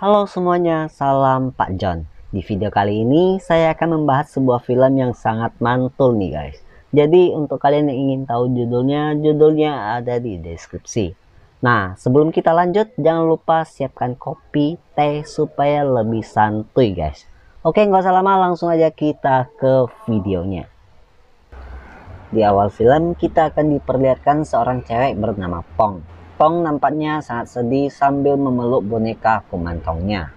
Halo semuanya, salam Pak John. Di video kali ini saya akan membahas sebuah film yang sangat mantul nih guys. Jadi untuk kalian yang ingin tahu judulnya ada di deskripsi. Nah, sebelum kita lanjut, jangan lupa siapkan kopi, teh supaya lebih santuy guys. Oke, nggak usah lama, langsung aja kita ke videonya. Di awal film kita akan diperlihatkan seorang cewek bernama Pong. Pong nampaknya sangat sedih sambil memeluk boneka kumantongnya.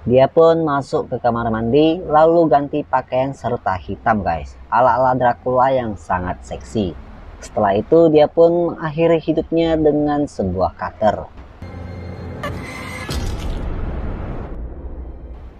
Dia pun masuk ke kamar mandi lalu ganti pakaian serta hitam guys, ala-ala Dracula yang sangat seksi. Setelah itu dia pun mengakhiri hidupnya dengan sebuah cutter.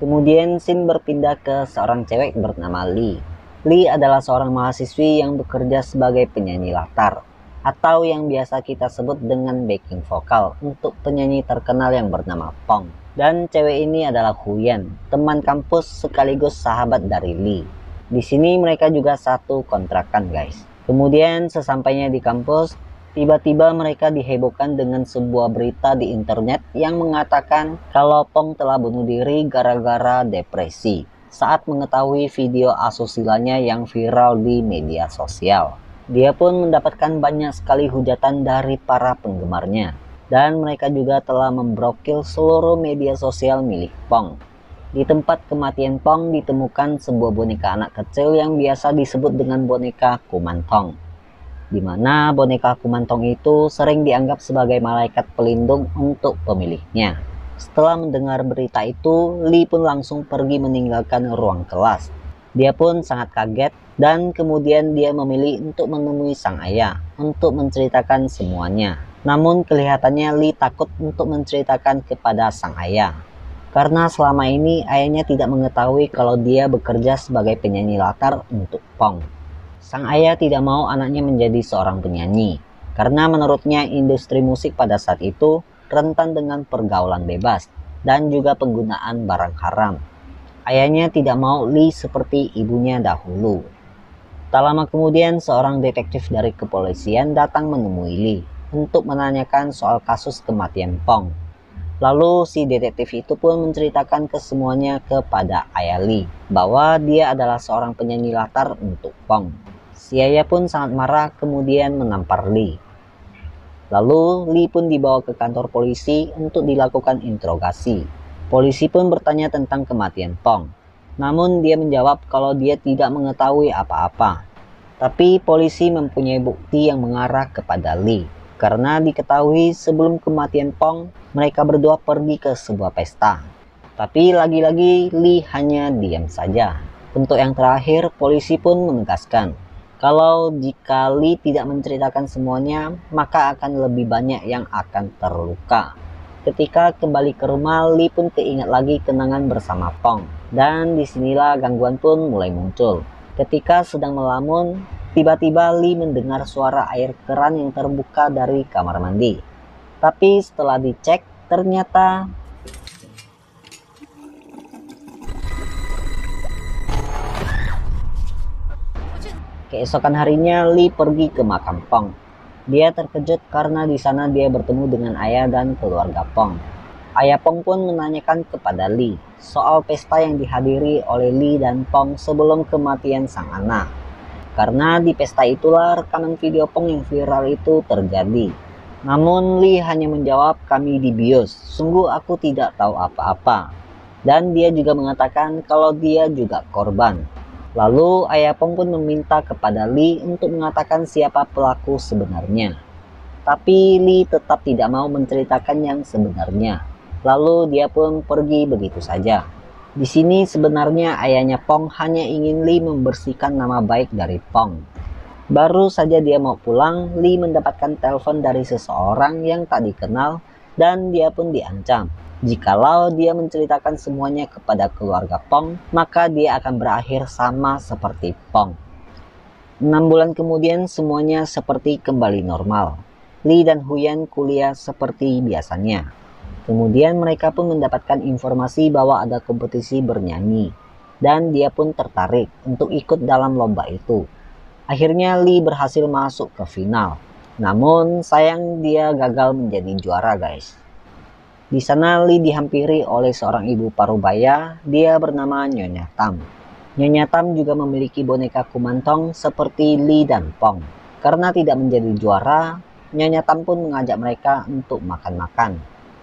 Kemudian scene berpindah ke seorang cewek bernama Lee. Lee adalah seorang mahasiswi yang bekerja sebagai penyanyi latar, atau yang biasa kita sebut dengan backing vokal untuk penyanyi terkenal yang bernama Pong. Dan cewek ini adalah Huyen, teman kampus sekaligus sahabat dari Lee. Di sini mereka juga satu kontrakan guys. Kemudian sesampainya di kampus, tiba-tiba mereka dihebohkan dengan sebuah berita di internet yang mengatakan kalau Pong telah bunuh diri gara-gara depresi saat mengetahui video asusilanya yang viral di media sosial. Dia pun mendapatkan banyak sekali hujatan dari para penggemarnya, dan mereka juga telah memblokir seluruh media sosial milik Pong. Di tempat kematian Pong ditemukan sebuah boneka anak kecil yang biasa disebut dengan boneka kumantong, di mana boneka kumantong itu sering dianggap sebagai malaikat pelindung untuk pemiliknya. Setelah mendengar berita itu, Lee pun langsung pergi meninggalkan ruang kelas. Dia pun sangat kaget dan kemudian dia memilih untuk menemui sang ayah untuk menceritakan semuanya. Namun kelihatannya Lee takut untuk menceritakan kepada sang ayah, karena selama ini ayahnya tidak mengetahui kalau dia bekerja sebagai penyanyi latar untuk Pong. Sang ayah tidak mau anaknya menjadi seorang penyanyi, karena menurutnya industri musik pada saat itu rentan dengan pergaulan bebas dan juga penggunaan barang haram. Ayahnya tidak mau Lee seperti ibunya dahulu. Tak lama kemudian seorang detektif dari kepolisian datang menemui Lee untuk menanyakan soal kasus kematian Pong. Lalu si detektif itu pun menceritakan kesemuanya kepada ayah Lee bahwa dia adalah seorang penyanyi latar untuk Pong. Si ayah pun sangat marah kemudian menampar Lee. Lalu Lee pun dibawa ke kantor polisi untuk dilakukan interogasi. Polisi pun bertanya tentang kematian Pong. Namun dia menjawab kalau dia tidak mengetahui apa-apa. Tapi polisi mempunyai bukti yang mengarah kepada Lee. Karena diketahui sebelum kematian Pong, mereka berdua pergi ke sebuah pesta. Tapi lagi-lagi Lee hanya diam saja. Untuk yang terakhir, polisi pun menegaskan kalau jika Lee tidak menceritakan semuanya, maka akan lebih banyak yang akan terluka. Ketika kembali ke rumah, Lee pun keingat lagi kenangan bersama Pong. Dan disinilah gangguan pun mulai muncul. Ketika sedang melamun, tiba-tiba Lee mendengar suara air keran yang terbuka dari kamar mandi. Tapi setelah dicek, ternyata keesokan harinya Lee pergi ke makam Pong. Dia terkejut karena di sana dia bertemu dengan ayah dan keluarga Pong. Ayah Pong pun menanyakan kepada Lee soal pesta yang dihadiri oleh Lee dan Pong sebelum kematian sang anak. Karena di pesta itulah rekaman video Pong yang viral itu terjadi. Namun Lee hanya menjawab, "Kami dibius, sungguh aku tidak tahu apa-apa." Dan dia juga mengatakan kalau dia juga korban. Lalu ayah Pong pun meminta kepada Lee untuk mengatakan siapa pelaku sebenarnya. Tapi Lee tetap tidak mau menceritakan yang sebenarnya. Lalu dia pun pergi begitu saja. Di sini sebenarnya ayahnya Pong hanya ingin Lee membersihkan nama baik dari Pong. Baru saja dia mau pulang, Lee mendapatkan telepon dari seseorang yang tak dikenal dan dia pun diancam. Jikalau dia menceritakan semuanya kepada keluarga Pong, maka dia akan berakhir sama seperti Pong. 6 bulan kemudian semuanya seperti kembali normal. Lee dan Huyen kuliah seperti biasanya. Kemudian mereka pun mendapatkan informasi bahwa ada kompetisi bernyanyi. Dan dia pun tertarik untuk ikut dalam lomba itu. Akhirnya Lee berhasil masuk ke final. Namun sayang dia gagal menjadi juara guys. Di sana Lee dihampiri oleh seorang ibu parubaya, dia bernama Nyonya Tam. Nyonya Tam juga memiliki boneka kumantong seperti Lee dan Pong. Karena tidak menjadi juara, Nyonya Tam pun mengajak mereka untuk makan-makan.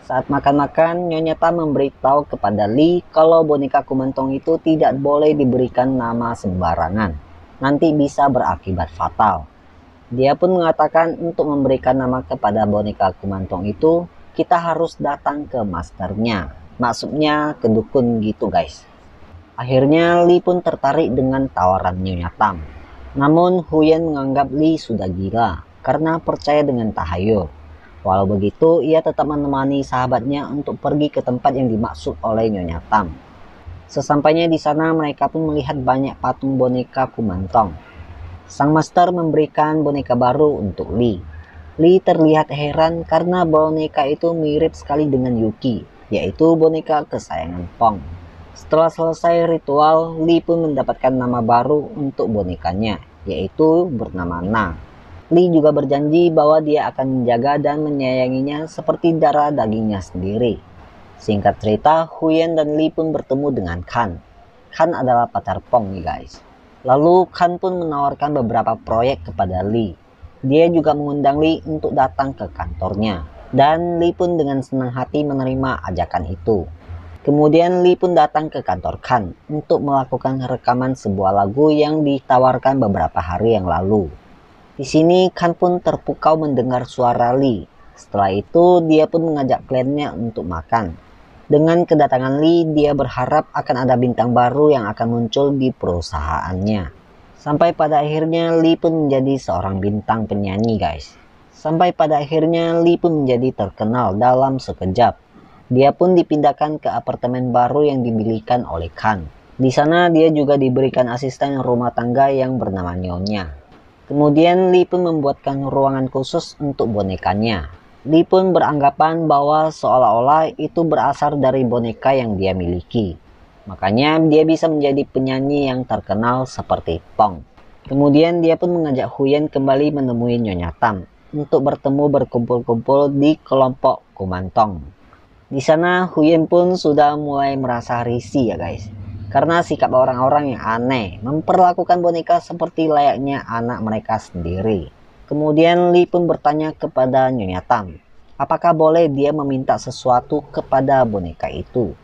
Saat makan-makan, Nyonya Tam memberitahu kepada Lee kalau boneka kumantong itu tidak boleh diberikan nama sembarangan. Nanti bisa berakibat fatal. Dia pun mengatakan untuk memberikan nama kepada boneka kumantong itu, kita harus datang ke masternya. Maksudnya ke dukun gitu guys. Akhirnya Lee pun tertarik dengan tawaran Nyonya Tam. Namun Huyen menganggap Lee sudah gila karena percaya dengan tahayul. Walau begitu, ia tetap menemani sahabatnya untuk pergi ke tempat yang dimaksud oleh Nyonya Tam. Sesampainya di sana, mereka pun melihat banyak patung boneka kumantong. Sang master memberikan boneka baru untuk Lee. Lee terlihat heran karena boneka itu mirip sekali dengan Yuki, yaitu boneka kesayangan Pong. Setelah selesai ritual, Lee pun mendapatkan nama baru untuk bonekanya, yaitu bernama Na. Lee juga berjanji bahwa dia akan menjaga dan menyayanginya seperti darah dagingnya sendiri. Singkat cerita, Huyen dan Lee pun bertemu dengan Kan. Kan adalah pacar Pong nih guys. Lalu Kan pun menawarkan beberapa proyek kepada Lee. Dia juga mengundang Lee untuk datang ke kantornya. Dan Lee pun dengan senang hati menerima ajakan itu. Kemudian Lee pun datang ke kantor Kan untuk melakukan rekaman sebuah lagu yang ditawarkan beberapa hari yang lalu. Di sini Kan pun terpukau mendengar suara Lee. Setelah itu dia pun mengajak kliennya untuk makan. Dengan kedatangan Lee, dia berharap akan ada bintang baru yang akan muncul di perusahaannya. Sampai pada akhirnya Lee pun menjadi seorang bintang penyanyi guys. Sampai pada akhirnya Lee pun menjadi terkenal dalam sekejap. Dia pun dipindahkan ke apartemen baru yang dimilikan oleh Kan. Di sana dia juga diberikan asisten rumah tangga yang bernama Nyonya. Kemudian Lee pun membuatkan ruangan khusus untuk bonekanya. Lee pun beranggapan bahwa seolah-olah itu berasal dari boneka yang dia miliki. Makanya dia bisa menjadi penyanyi yang terkenal seperti Pong. Kemudian dia pun mengajak Huyen kembali menemui Nyonya Tam untuk bertemu berkumpul-kumpul di kelompok kumantong. Di sana Huyen pun sudah mulai merasa risih ya guys. Karena sikap orang-orang yang aneh memperlakukan boneka seperti layaknya anak mereka sendiri. Kemudian Lee pun bertanya kepada Nyonya Tam, apakah boleh dia meminta sesuatu kepada boneka itu.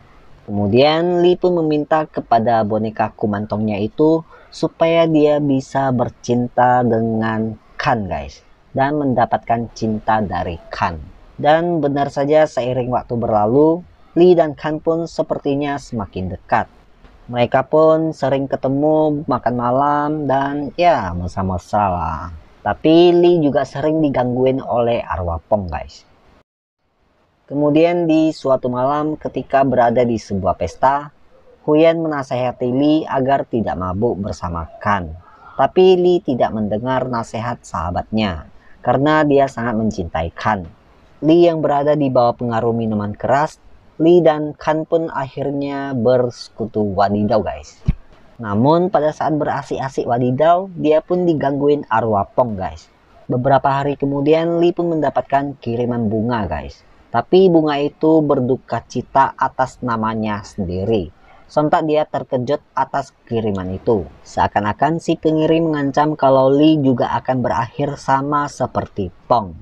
Kemudian Lee pun meminta kepada boneka kumantongnya itu supaya dia bisa bercinta dengan Kan guys. Dan mendapatkan cinta dari Kan. Dan benar saja seiring waktu berlalu, Lee dan Kan pun sepertinya semakin dekat. Mereka pun sering ketemu makan malam dan ya mesra-mesra lah. Tapi Lee juga sering digangguin oleh arwah Pong guys. Kemudian di suatu malam ketika berada di sebuah pesta, Huyen menasehati Lee agar tidak mabuk bersama Kan. Tapi Lee tidak mendengar nasihat sahabatnya karena dia sangat mencintai Kan. Lee yang berada di bawah pengaruh minuman keras, Lee dan Kan pun akhirnya bersekutu wadidaw guys. Namun pada saat berasik-asik wadidaw, dia pun digangguin arwah Pong guys. Beberapa hari kemudian Lee pun mendapatkan kiriman bunga guys. Tapi bunga itu berduka cita atas namanya sendiri. Sontak dia terkejut atas kiriman itu. Seakan-akan si pengirim mengancam kalau Lee juga akan berakhir sama seperti Pong.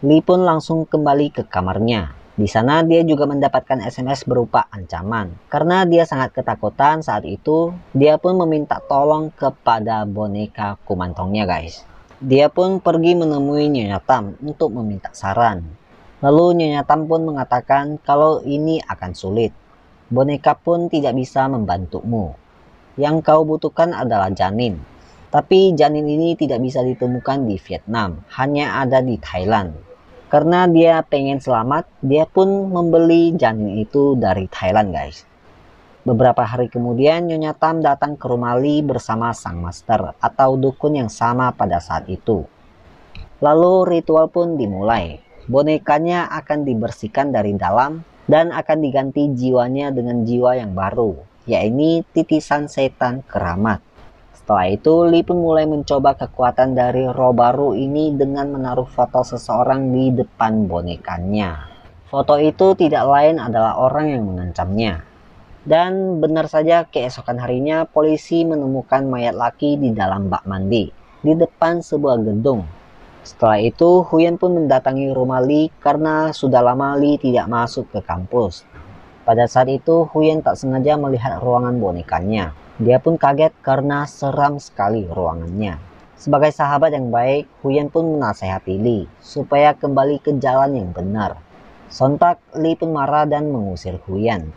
Lee pun langsung kembali ke kamarnya. Di sana dia juga mendapatkan SMS berupa ancaman. Karena dia sangat ketakutan saat itu, dia pun meminta tolong kepada boneka kumantongnya guys. Dia pun pergi menemui Nyonya Tam untuk meminta saran. Lalu Nyonya Tam pun mengatakan kalau ini akan sulit. Boneka pun tidak bisa membantumu. Yang kau butuhkan adalah janin. Tapi janin ini tidak bisa ditemukan di Vietnam, hanya ada di Thailand. Karena dia pengen selamat, dia pun membeli janin itu dari Thailand guys. Beberapa hari kemudian Nyonya Tam datang ke rumah Lee bersama sang master atau dukun yang sama pada saat itu. Lalu ritual pun dimulai. Bonekanya akan dibersihkan dari dalam dan akan diganti jiwanya dengan jiwa yang baru, yaitu titisan setan keramat. Setelah itu, Lee pun mulai mencoba kekuatan dari roh baru ini dengan menaruh foto seseorang di depan bonekanya. Foto itu tidak lain adalah orang yang mengancamnya. Dan benar saja keesokan harinya polisi menemukan mayat laki di dalam bak mandi di depan sebuah gedung. Setelah itu Huyen pun mendatangi rumah Lee karena sudah lama Lee tidak masuk ke kampus. Pada saat itu Huyen tak sengaja melihat ruangan bonekanya. Dia pun kaget karena seram sekali ruangannya. Sebagai sahabat yang baik, Huyen pun menasehati Lee supaya kembali ke jalan yang benar. Sontak Lee pun marah dan mengusir Huyen.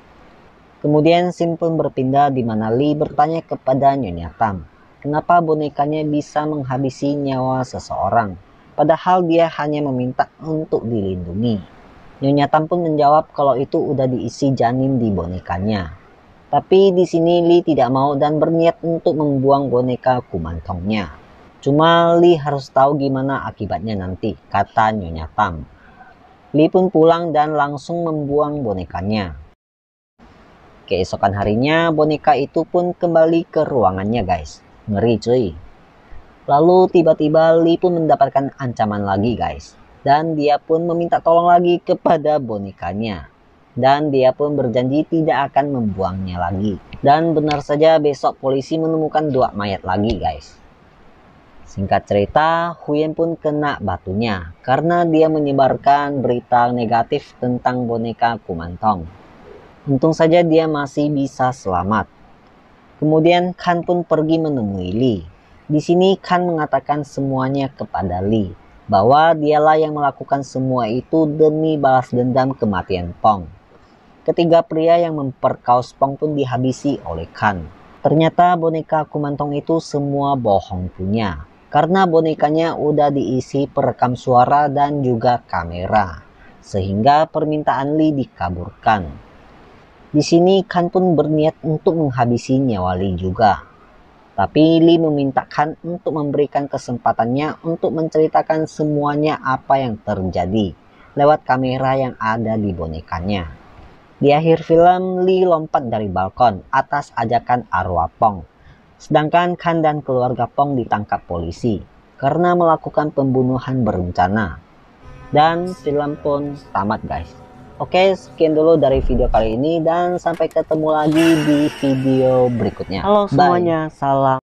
Kemudian scene pun berpindah di mana Lee bertanya kepada Nyonya Tam, kenapa bonekanya bisa menghabisi nyawa seseorang, padahal dia hanya meminta untuk dilindungi. Nyonya Tam pun menjawab kalau itu udah diisi janin di bonekanya. Tapi di sini Lee tidak mau dan berniat untuk membuang boneka Kumantongnya. Cuma Lee harus tahu gimana akibatnya nanti, kata Nyonya Tam. Lee pun pulang dan langsung membuang bonekanya. Keesokan harinya boneka itu pun kembali ke ruangannya guys. Ngeri cuy. Lalu tiba-tiba Lee pun mendapatkan ancaman lagi guys. Dan dia pun meminta tolong lagi kepada bonekanya. Dan dia pun berjanji tidak akan membuangnya lagi. Dan benar saja besok polisi menemukan 2 mayat lagi guys. Singkat cerita, Huyen pun kena batunya karena dia menyebarkan berita negatif tentang boneka Kumantong. Untung saja dia masih bisa selamat. Kemudian Khan pun pergi menemui Lee. Di sini Khan mengatakan semuanya kepada Lee, bahwa dialah yang melakukan semua itu demi balas dendam kematian Pong. Ketiga pria yang memperkaos Pong pun dihabisi oleh Khan. Ternyata boneka Kumantong itu semua bohong punya. Karena bonekanya udah diisi perekam suara dan juga kamera, sehingga permintaan Lee dikabulkan. Di sini Khan pun berniat untuk menghabisi nyawa Lee juga. Tapi Lee meminta Khan untuk memberikan kesempatannya untuk menceritakan semuanya apa yang terjadi lewat kamera yang ada di bonekanya. Di akhir film, Lee lompat dari balkon atas ajakan arwah Pong. Sedangkan Khan dan keluarga Pong ditangkap polisi karena melakukan pembunuhan berencana. Dan film pun tamat guys. Oke, sekian dulu dari video kali ini dan sampai ketemu lagi di video berikutnya. Halo semuanya, salam.